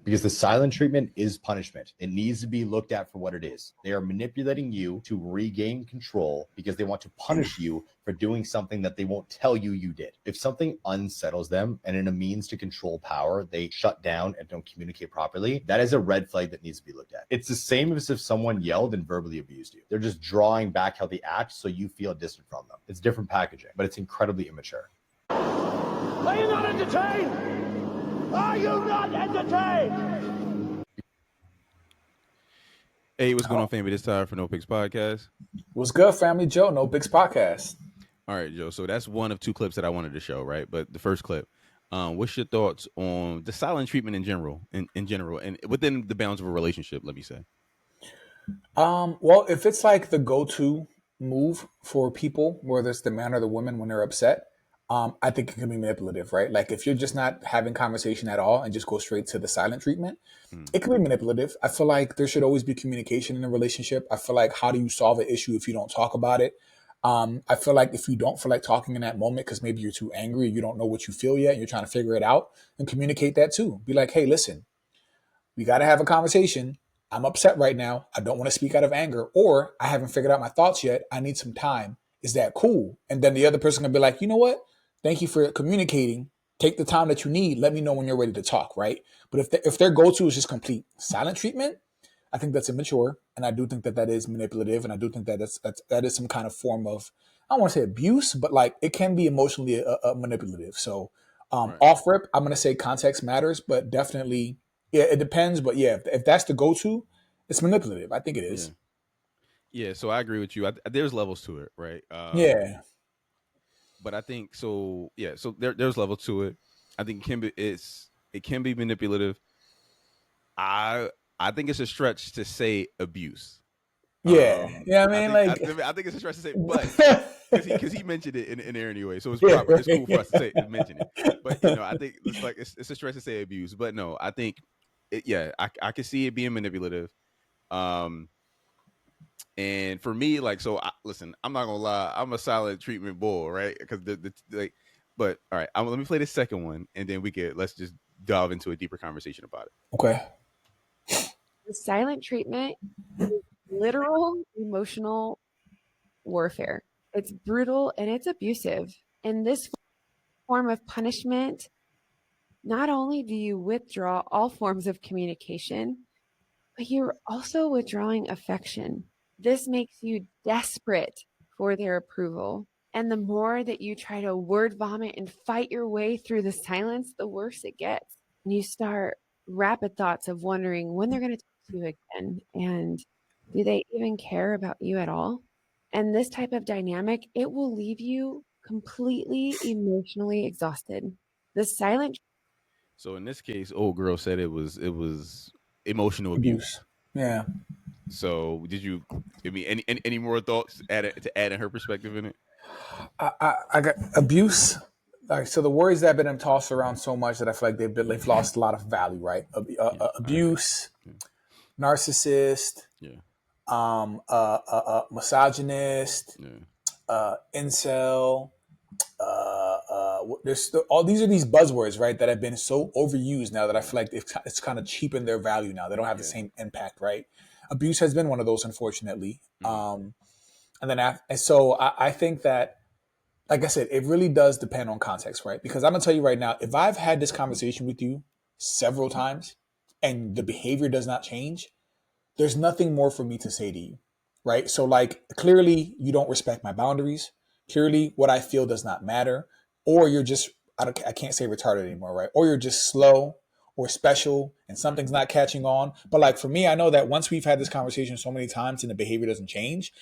Because the silent treatment is punishment. It needs to be looked at for what it is. They are manipulating you to regain control because they want to punish you for doing something that they won't tell you you did. If something unsettles them and in a means to control power, they shut down and don't communicate properly, that is a red flag that needs to be looked at. It's the same as if someone yelled and verbally abused you. They're just drawing back how they act so you feel distant from them. It's different packaging, but it's incredibly immature. Are you not entertained? Are you not entertained? Hey, what's going on, family? This time for No Picks Podcast. What's good, family? Joe, No Picks Podcast. All right, Joe. So that's one of two clips that I wanted to show, right? But the first clip, what's your thoughts on the silent treatment in general, and within the bounds of a relationship? Let me say. Well, if it's like the go-to move for people, whether it's the man or the woman when they're upset, I think it can be manipulative, right? Like if you're just not having conversation at all and just go straight to the silent treatment, it can be manipulative. I feel like there should always be communication in a relationship. I feel like how do you solve an issue if you don't talk about it? I feel like if you don't feel like talking in that moment because maybe you're too angry, you don't know what you feel yet, and you're trying to figure it out, and communicate that too. Be like, hey, listen, we got to have a conversation. I'm upset right now. I don't want to speak out of anger, or I haven't figured out my thoughts yet. I need some time. Is that cool? And then the other person can be like, you know what? Thank you for communicating. Take the time that you need. Let me know when you're ready to talk, right? But if their go-to is just complete silent treatment, I think that's immature, and I do think that is manipulative, and I do think that that is some kind of form of, I don't want to say abuse, but like it can be emotionally manipulative. So Right. off rip, I'm going to say context matters, but definitely, yeah, it depends. But yeah, if that's the go-to, it's manipulative. I think it is. Yeah. So I agree with you. There's levels to it, right? Yeah. But I think so. Yeah. So there's levels to it. I think it can be manipulative. I think it's a stretch to say abuse. Yeah. I mean, I think it's a stretch to say, but because he mentioned it in there anyway, so it's proper. It's cool for us to mention it. But I think it's a stretch to say abuse. But no, I think I can see it being manipulative. And for me, listen, I'm not gonna lie, I'm a silent treatment bull, right? Because but all right, let me play the second one, and then let's just dive into a deeper conversation about it. Okay. The silent treatment is literal emotional warfare. It's brutal and it's abusive. In this form of punishment, not only do you withdraw all forms of communication, but you're also withdrawing affection. This makes you desperate for their approval. And the more that you try to word vomit and fight your way through the silence, the worse it gets. And you start rapid thoughts of wondering when they're going to talk to you again. And do they even care about you at all? And this type of dynamic, it will leave you completely emotionally exhausted. The silent. So in this case, old girl said it was emotional abuse. Yeah. So any more thoughts to add in her perspective in it? I got abuse. Like, so the words that have been tossed around so much that I feel like they've lost a lot of value, right? Abuse, narcissist, misogynist, incel. There's all these are these buzzwords, right, that have been so overused now that I feel like it's kind of cheapened their value now. They don't have the same impact, right? Abuse has been one of those, unfortunately. And so I think that, like I said, it really does depend on context, right? Because I'm gonna tell you right now, if I've had this conversation with you several times and the behavior does not change, there's nothing more for me to say to you, right? So like, clearly you don't respect my boundaries. Clearly what I feel does not matter, or you're just, I can't say retarded anymore, right? Or you're just slow or special and something's not catching on. But like for me, I know that once we've had this conversation so many times and the behavior doesn't change,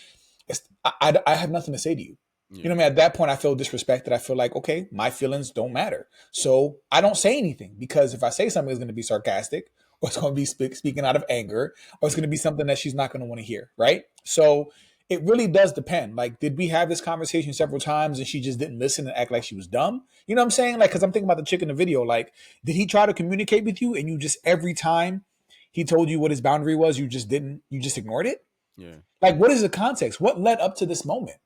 I have nothing to say to you. You know what I mean? At that point, I feel disrespected. I feel like, okay, my feelings don't matter. So I don't say anything, because if I say something, it's going to be sarcastic, or it's going to be speaking out of anger, or it's going to be something that she's not going to want to hear, right? So it really does depend. Like, did we have this conversation several times and she just didn't listen and act like she was dumb? You know what I'm saying? Like, because I'm thinking about the chick in the video. Like, did he try to communicate with you and you just, every time he told you what his boundary was, you just ignored it? Yeah. Like, what is the context? What led up to this moment?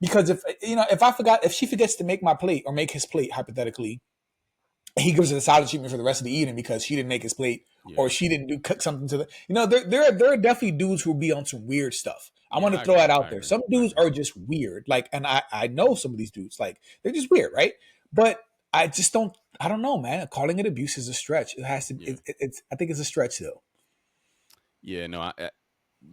Because if she forgets to make my plate or make his plate, hypothetically, he gives her the silent treatment for the rest of the evening because she didn't make his plate or she didn't cook something to the. There are definitely dudes who will be on some weird stuff. I want to throw that out there. Some dudes are just weird. Like, and I know some of these dudes, like, they're just weird, right? But I just don't. I don't know, man. Calling it abuse is a stretch. It has to. It's. I think it's a stretch, though. Yeah, no,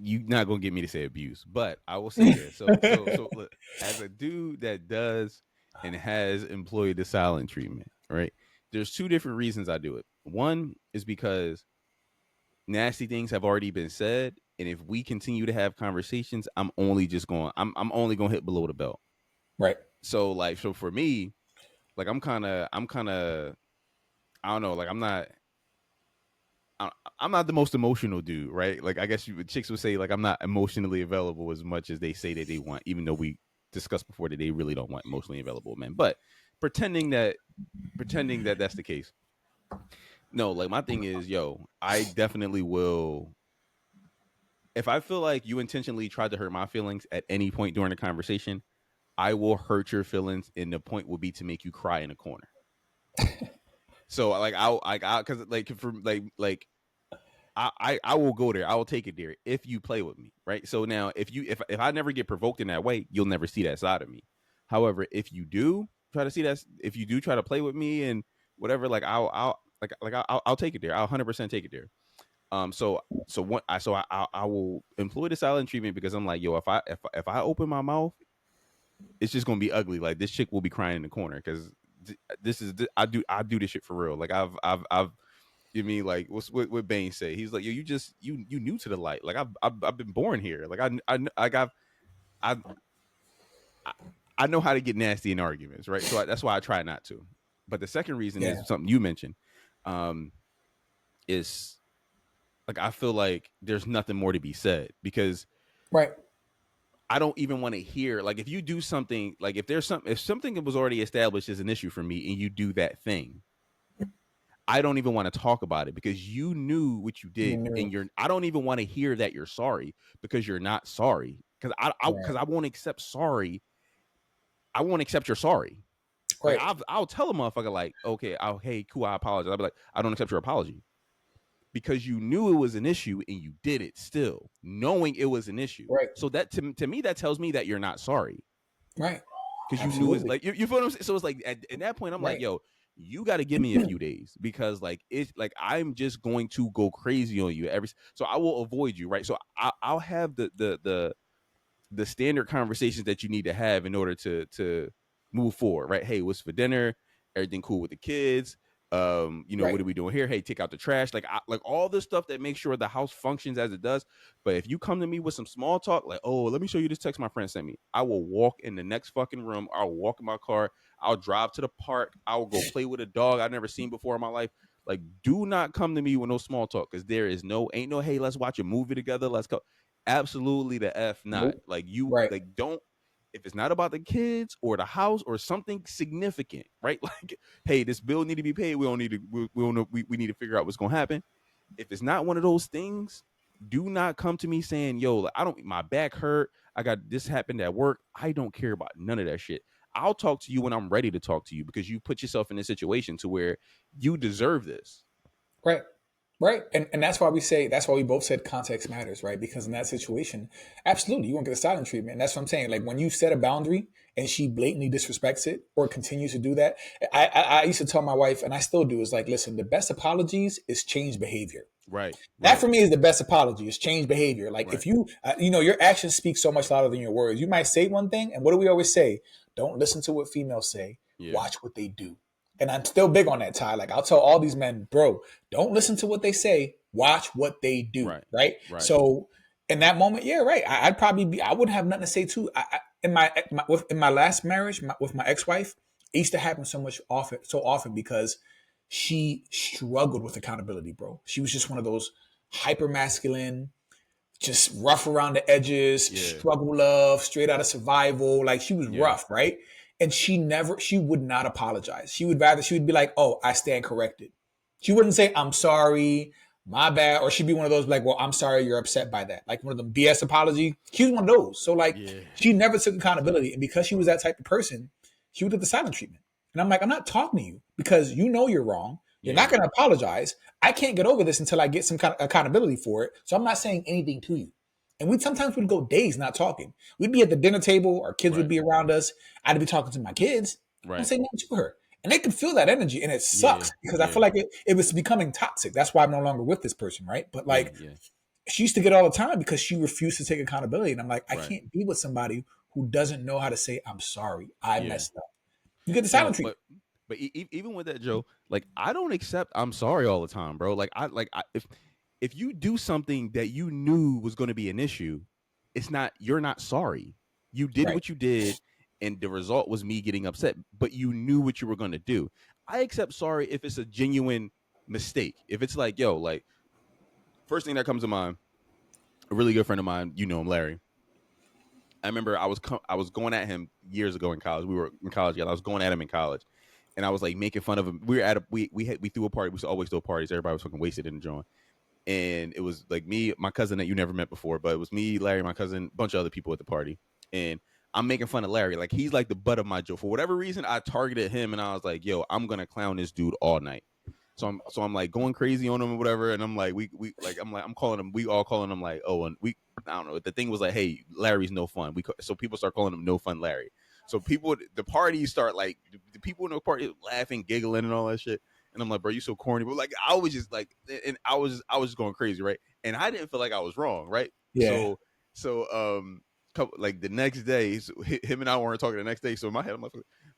you're not gonna get me to say abuse, but I will say this. So look, as a dude that does and has employed the silent treatment, right? There's two different reasons I do it. One is because nasty things have already been said, and if we continue to have conversations, I'm only gonna hit below the belt. Right. So for me, like I'm kind of I don't know, like I'm not the most emotional dude, right? Like I guess chicks would say like I'm not emotionally available as much as they say that they want, even though we discussed before that they really don't want emotionally available men. But pretending that that's the case. No, like my thing is, I definitely will. If I feel like you intentionally tried to hurt my feelings at any point during the conversation, I will hurt your feelings, and the point will be to make you cry in a corner. So like I will go there. I will take it there if you play with me, right? So now if I never get provoked in that way, you'll never see that side of me. However, if you do try to see that, if you do try to play with me and whatever, like I'll take it there. I'll 100% take it there. So I will employ the silent treatment because I'm like, if I open my mouth, it's just gonna be ugly. Like this chick will be crying in the corner because I do this shit for real. Like I've you mean like what Bane say? He's like, you new to the light. Like I've been born here. Like I know how to get nasty in arguments, right? So that's why I try not to. But the second reason is something you mentioned, is like I feel like there's nothing more to be said because I don't even want to hear, like, if you do something, like if something that was already established as an issue for me and you do that thing, I don't even want to talk about it because you knew what you did and I don't even want to hear that you're sorry because you're not sorry. Because I won't accept sorry. I won't accept your sorry. Right. Like I'll tell a motherfucker like, okay, hey, cool, I apologize. I'll be like, I don't accept your apology. Because you knew it was an issue and you did it still, knowing it was an issue. Right. So that to me, that tells me that you're not sorry. Right. Because you knew it's like you feel what I'm saying? So it's like at that point, I'm like, yo, you got to give me a few days because like it's like I'm just going to go crazy on you so I will avoid you, right? So I'll have the standard conversations that you need to have in order to move forward, right? Hey, what's for dinner? Everything cool with the kids? What are we doing here? Hey, take out the trash. Like all this stuff that makes sure the house functions as it does. But if you come to me with some small talk, like, oh, let me show you this text my friend sent me, I will walk in the next fucking room. I'll walk in my car. I'll drive to the park. I will go play with a dog I've never seen before in my life. Like, do not come to me with no small talk because there is ain't no, hey, let's watch a movie together. Let's go. Absolutely the F not. Nope. Like like don't. If it's not about the kids or the house or something significant, right? Like, hey, this bill need to be paid. We need to figure out what's going to happen. If it's not one of those things, do not come to me saying, yo, like, my back hurt. I got this happened at work. I don't care about none of that shit. I'll talk to you when I'm ready to talk to you because you put yourself in a situation to where you deserve this. Right. Right. And that's why we both said context matters, right? Because in that situation, absolutely, you won't get a silent treatment. And that's what I'm saying. Like when you set a boundary and she blatantly disrespects it or continues to do that, I used to tell my wife, and I still do, is like, listen, the best apologies is change behavior. Right. That for me is the best apology is change behavior. Like if you, your actions speak so much louder than your words. You might say one thing. And what do we always say? Don't listen to what females say. Yeah. Watch what they do. And I'm still big on that, Ty. Like I'll tell all these men, bro, don't listen to what they say. Watch what they do. Right. So in that moment, yeah, right. I wouldn't have nothing to say too. In my last marriage with my ex-wife, it used to happen so often because she struggled with accountability, bro. She was just one of those hyper masculine, just rough around the edges, struggle love, straight out of survival. Like she was rough, right? And she would not apologize. She would be like, oh, I stand corrected. She wouldn't say, I'm sorry, my bad. Or she'd be one of those like, well, I'm sorry you're upset by that. Like one of them BS apology. She was one of those. So like she never took accountability. And because she was that type of person, she would get the silent treatment. And I'm like, I'm not talking to you because you know you're wrong. You're not going to apologize. I can't get over this until I get some kind of accountability for it. So I'm not saying anything to you. And we sometimes would go days not talking. We'd be at the dinner table, our kids would be around us. I'd be talking to my kids. Right. I'm saying nothing to her. And they could feel that energy. And it sucks because I feel like it was becoming toxic. That's why I'm no longer with this person, right? But like she used to get it all the time because she refused to take accountability. And I'm like, I can't be with somebody who doesn't know how to say, I'm sorry, I messed up. You get the silent treatment. But even with that, Joe, like I don't accept I'm sorry all the time, bro. Like if you do something that you knew was going to be an issue, you're not sorry. You did what you did, and the result was me getting upset. But you knew what you were going to do. I accept sorry if it's a genuine mistake. If it's like, yo, like first thing that comes to mind, a really good friend of mine, you know him, Larry. I remember I was going at him years ago in college. We were in college together. I was going at him in college. And I was like making fun of him. We were at we threw a party. We used to always throw parties. Everybody was fucking wasted in the joint. And it was like me, my cousin that you never met before, but it was me, Larry, my cousin, a bunch of other people at the party. And I'm making fun of Larry. Like he's like the butt of my joke. For whatever reason, I targeted him and I was like, yo, I'm gonna clown this dude all night. So I'm like going crazy on him or whatever. And I'm like, I'm calling him, we all calling him like, oh, and I don't know. The thing was like, hey, Larry's no fun. So people start calling him No Fun Larry. So the parties start like the people in the party laughing, giggling, and all that shit. And I'm like, bro, you so corny. But like, I was just like, and I was just going crazy, right? And I didn't feel like I was wrong, right? Yeah. So like the next day, so him and I weren't talking the next day. So in my head, I'm like,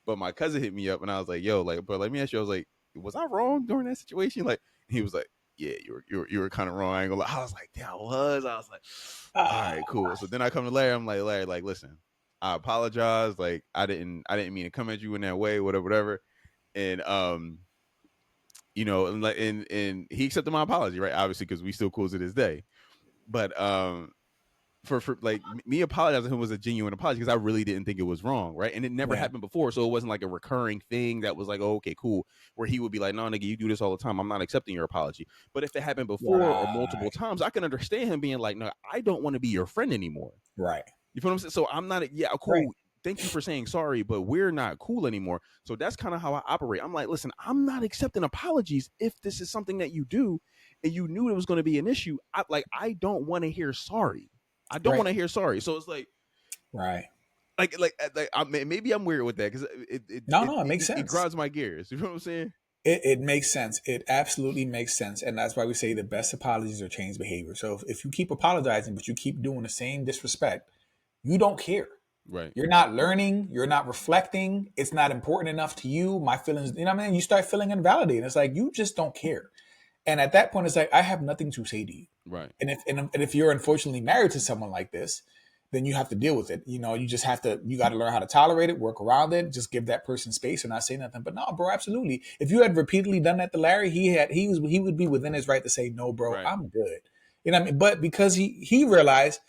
but my cousin hit me up, and I was like, yo, like, but let me ask you, I was like, was I wrong during that situation? Like, he was like, yeah, you were kind of wrong. I ain't gonna lie. I was like, yeah, I was like, all right, cool. So then I come to Larry. I'm like, Larry, like, listen. I apologize. Like I didn't mean to come at you in that way, whatever. And you know, and he accepted my apology, right? Obviously, because we still cool to this day. But for like me apologizing to him was a genuine apology because I really didn't think it was wrong, right? And it never happened before, so it wasn't like a recurring thing that was like, oh, okay, cool. Where he would be like, no, nigga, you do this all the time. I'm not accepting your apology. But if it happened before or multiple times, I can understand him being like, no, I don't want to be your friend anymore. Right. You feel what I'm saying? So I'm not, cool. Right. Thank you for saying sorry, but we're not cool anymore. So that's kind of how I operate. I'm like, listen, I'm not accepting apologies if this is something that you do and you knew it was going to be an issue. I don't want to hear sorry. I don't want to hear sorry. So it's like, right. Maybe I'm weird with that because it makes sense. It grinds my gears. You know what I'm saying? It makes sense. It absolutely makes sense. And that's why we say the best apologies are changed behavior. So if you keep apologizing, but you keep doing the same disrespect, you don't care. Right. You're not learning. You're not reflecting. It's not important enough to you. My feelings, you know what I mean? You start feeling invalidated. It's like, you just don't care. And at that point, it's like, I have nothing to say to you. Right. And if you're unfortunately married to someone like this, then you have to deal with it. You know, you got to learn how to tolerate it, work around it, just give that person space and not say nothing. But no, bro, absolutely. If you had repeatedly done that to Larry, he would be within his right to say, no, bro, right. I'm good. You know what I mean? But because he realized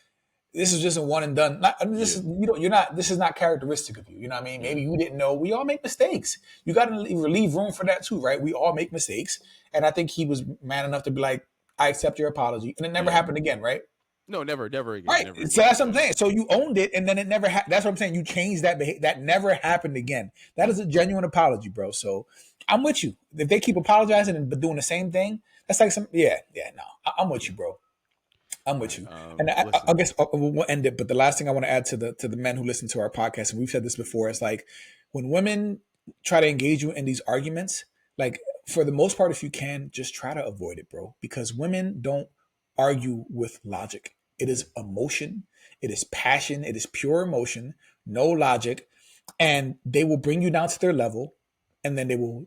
this is just a one and done. This is not characteristic of you. You know what I mean? Maybe you didn't know. We all make mistakes. You got to leave room for that too, right? We all make mistakes. And I think he was man enough to be like, I accept your apology. And it never happened again, right? No, never again. Right. Never so that's what I'm saying. So you owned it and then it never that's what I'm saying. You changed that behavior. That never happened again. That is a genuine apology, bro. So I'm with you. If they keep apologizing and doing the same thing, that's like I'm with you, bro. I'm with you. And I guess we'll end it. But the last thing I want to add to the men who listen to our podcast, and we've said this before, is like when women try to engage you in these arguments, like for the most part, if you can, just try to avoid it, bro. Because women don't argue with logic. It is emotion. It is passion. It is pure emotion, no logic. And they will bring you down to their level and then and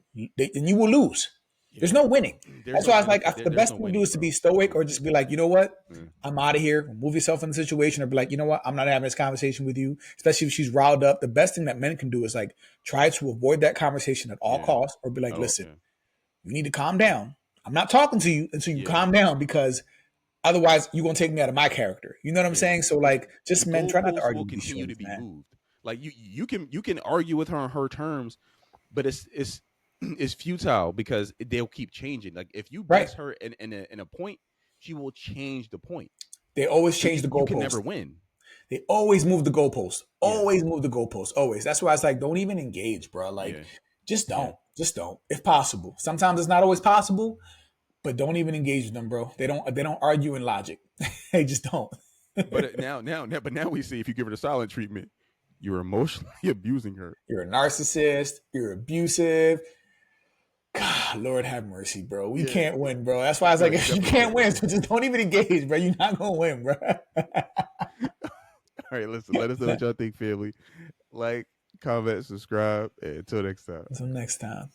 you will lose. Yeah. There's no winning. That's why I was like, the best thing to do is to be stoic or just be like, you know what? I'm out of here. Move yourself in the situation or be like, you know what? I'm not having this conversation with you, especially if she's riled up. The best thing that men can do is like try to avoid that conversation at all costs or be like, listen, you need to calm down. I'm not talking to you until you calm down because otherwise you're going to take me out of my character. You know what I'm saying? So like just men try not to argue. Will continue to be moved. Like you can argue with her on her terms, but it's futile because they'll keep changing. Like if you press her in a point, she will change the point. They always change the goalpost. You can never win. They always move the goalpost. Always move the goalpost. Always. That's why it's like, don't even engage, bro. Like Just don't. Just don't. If possible. Sometimes it's not always possible, but don't even engage with them, bro. They don't argue in logic. They just don't. But now we see if you give her the silent treatment, you're emotionally abusing her. You're a narcissist. You're abusive. God, Lord have mercy, bro. We can't win, bro. That's why I was like, if you can't win, so just don't even engage, bro. You're not gonna win, bro. All right, listen. Let us know what y'all think, family. Like, comment, subscribe, and until next time. Until next time.